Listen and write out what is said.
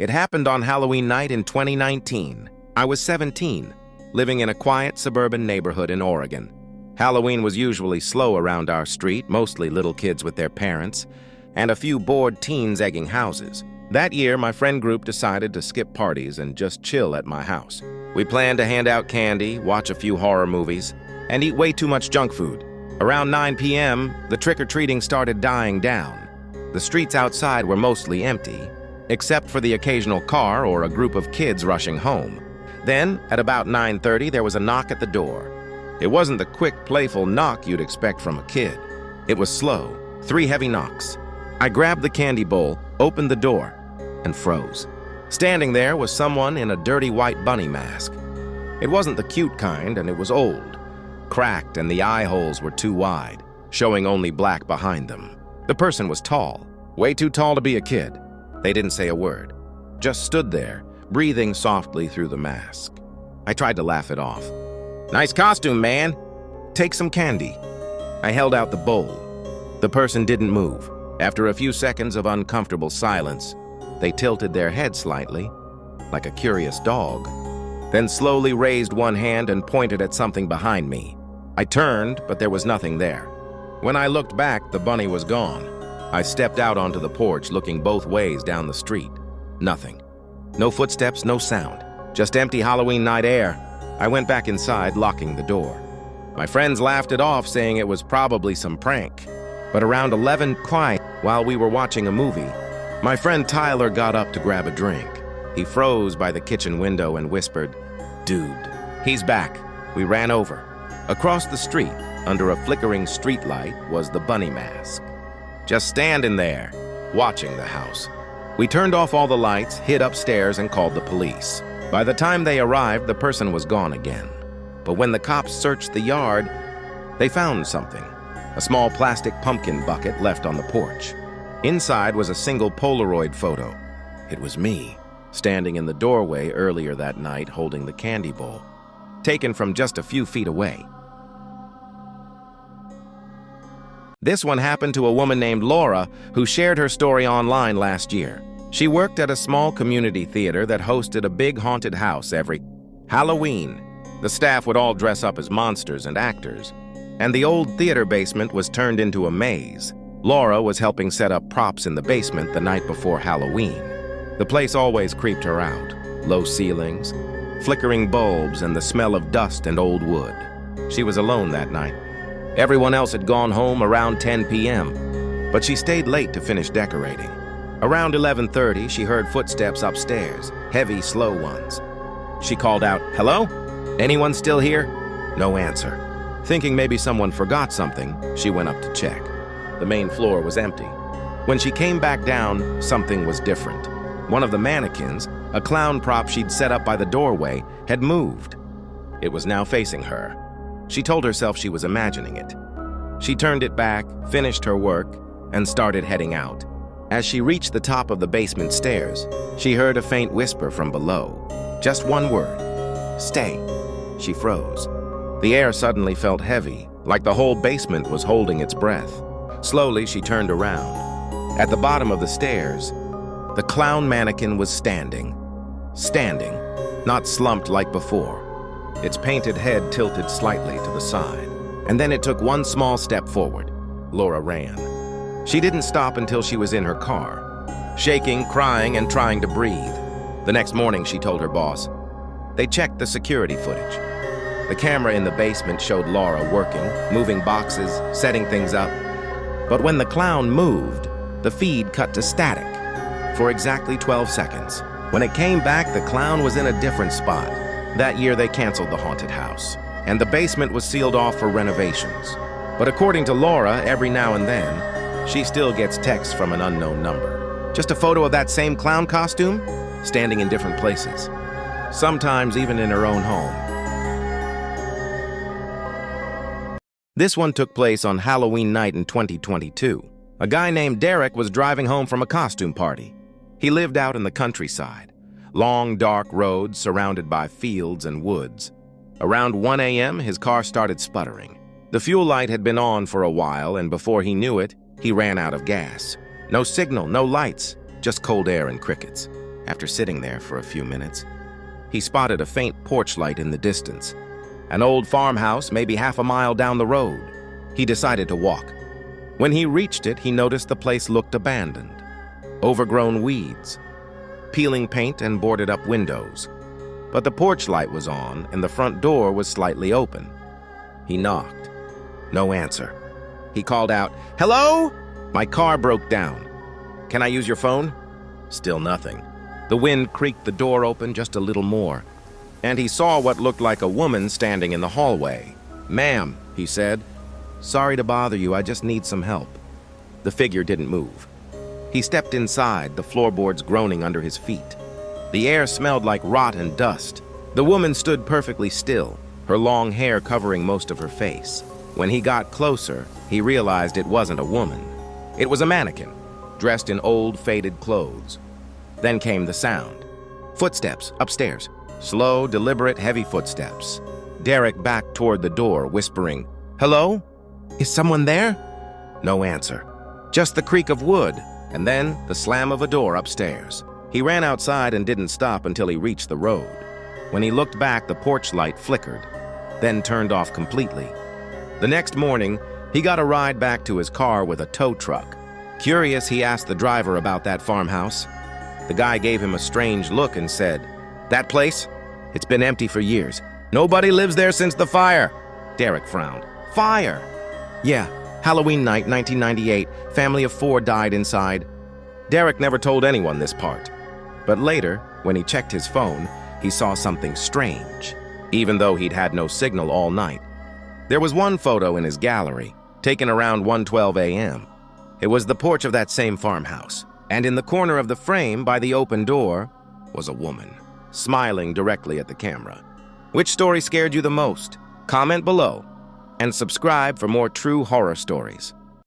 It happened on Halloween night in 2019. I was 17, living in a quiet suburban neighborhood in Oregon. Halloween was usually slow around our street, mostly little kids with their parents, and a few bored teens egging houses. That year, my friend group decided to skip parties and just chill at my house. We planned to hand out candy, watch a few horror movies, and eat way too much junk food. Around 9 p.m., the trick-or-treating started dying down. The streets outside were mostly empty, except for the occasional car or a group of kids rushing home. Then, at about 9:30, there was a knock at the door. It wasn't the quick, playful knock you'd expect from a kid. It was slow, 3 heavy knocks. I grabbed the candy bowl, opened the door, and froze. Standing there was someone in a dirty white bunny mask. It wasn't the cute kind, and it was old, cracked, and the eye holes were too wide, showing only black behind them. The person was tall, way too tall to be a kid. They didn't say a word, just stood there, breathing softly through the mask. I tried to laugh it off. "Nice costume, man. Take some candy." I held out the bowl. The person didn't move. After a few seconds of uncomfortable silence, they tilted their head slightly, like a curious dog, then slowly raised one hand and pointed at something behind me. I turned, but there was nothing there. When I looked back, the bunny was gone. I stepped out onto the porch, looking both ways down the street. Nothing. No footsteps, no sound. Just empty Halloween night air. I went back inside, locking the door. My friends laughed it off, saying it was probably some prank. But around 11 quiet, while we were watching a movie, my friend Tyler got up to grab a drink. He froze by the kitchen window and whispered, "Dude, he's back." We ran over. Across the street, under a flickering streetlight, was the bunny mask, just standing there, watching the house. We turned off all the lights, hid upstairs, and called the police. By the time they arrived, the person was gone again. But when the cops searched the yard, they found something. A small plastic pumpkin bucket left on the porch. Inside was a single Polaroid photo. It was me, standing in the doorway earlier that night holding the candy bowl, taken from just a few feet away. This one happened to a woman named Laura who shared her story online last year. She worked at a small community theater that hosted a big haunted house every Halloween. The staff would all dress up as monsters and actors, and the old theater basement was turned into a maze. Laura was helping set up props in the basement the night before Halloween. The place always creeped her out. Low ceilings, flickering bulbs, and the smell of dust and old wood. She was alone that night. Everyone else had gone home around 10 p.m., but she stayed late to finish decorating. Around 11:30, she heard footsteps upstairs, heavy, slow ones. She called out, "Hello? Anyone still here?" No answer. Thinking maybe someone forgot something, she went up to check. The main floor was empty. When she came back down, something was different. One of the mannequins, a clown prop she'd set up by the doorway, had moved. It was now facing her. She told herself she was imagining it. She turned it back, finished her work, and started heading out. As she reached the top of the basement stairs, she heard a faint whisper from below. Just one word. "Stay." She froze. The air suddenly felt heavy, like the whole basement was holding its breath. Slowly, she turned around. At the bottom of the stairs, the clown mannequin was standing. Standing, not slumped like before. Its painted head tilted slightly to the side. And then it took one small step forward. Laura ran. She didn't stop until she was in her car, shaking, crying, and trying to breathe. The next morning, she told her boss. They checked the security footage. The camera in the basement showed Laura working, moving boxes, setting things up. But when the clown moved, the feed cut to static for exactly 12 seconds. When it came back, the clown was in a different spot. That year, they canceled the haunted house, and the basement was sealed off for renovations. But according to Laura, every now and then, she still gets texts from an unknown number. Just a photo of that same clown costume, standing in different places. Sometimes even in her own home. This one took place on Halloween night in 2022. A guy named Derek was driving home from a costume party. He lived out in the countryside. Long, dark roads surrounded by fields and woods. Around 1 a.m., his car started sputtering. The fuel light had been on for a while, and before he knew it, he ran out of gas. No signal, no lights, just cold air and crickets. After sitting there for a few minutes, he spotted a faint porch light in the distance. An old farmhouse maybe half a mile down the road. He decided to walk. When he reached it, he noticed the place looked abandoned. Overgrown weeds, peeling paint, and boarded-up windows. But the porch light was on, and the front door was slightly open. He knocked. No answer. He called out, "Hello? My car broke down. Can I use your phone?" Still nothing. The wind creaked the door open just a little more, and he saw what looked like a woman standing in the hallway. "Ma'am," he said, "sorry to bother you, I just need some help." The figure didn't move. He stepped inside, the floorboards groaning under his feet. The air smelled like rot and dust. The woman stood perfectly still, her long hair covering most of her face. When he got closer, he realized it wasn't a woman. It was a mannequin, dressed in old, faded clothes. Then came the sound. Footsteps upstairs. Slow, deliberate, heavy footsteps. Derek backed toward the door, whispering, "Hello? Is someone there?" No answer. Just the creak of wood, and then the slam of a door upstairs. He ran outside and didn't stop until he reached the road. When he looked back, the porch light flickered, then turned off completely. The next morning, he got a ride back to his car with a tow truck. Curious, he asked the driver about that farmhouse. The guy gave him a strange look and said, "That place? It's been empty for years. Nobody lives there since the fire." Derek frowned. "Fire?" "Yeah, Halloween night, 1998. Family of 4 died inside." Derek never told anyone this part. But later, when he checked his phone, he saw something strange, even though he'd had no signal all night. There was one photo in his gallery, taken around 1:12 a.m. It was the porch of that same farmhouse, and in the corner of the frame by the open door was a woman, smiling directly at the camera. Which story scared you the most? Comment below, and subscribe for more true horror stories.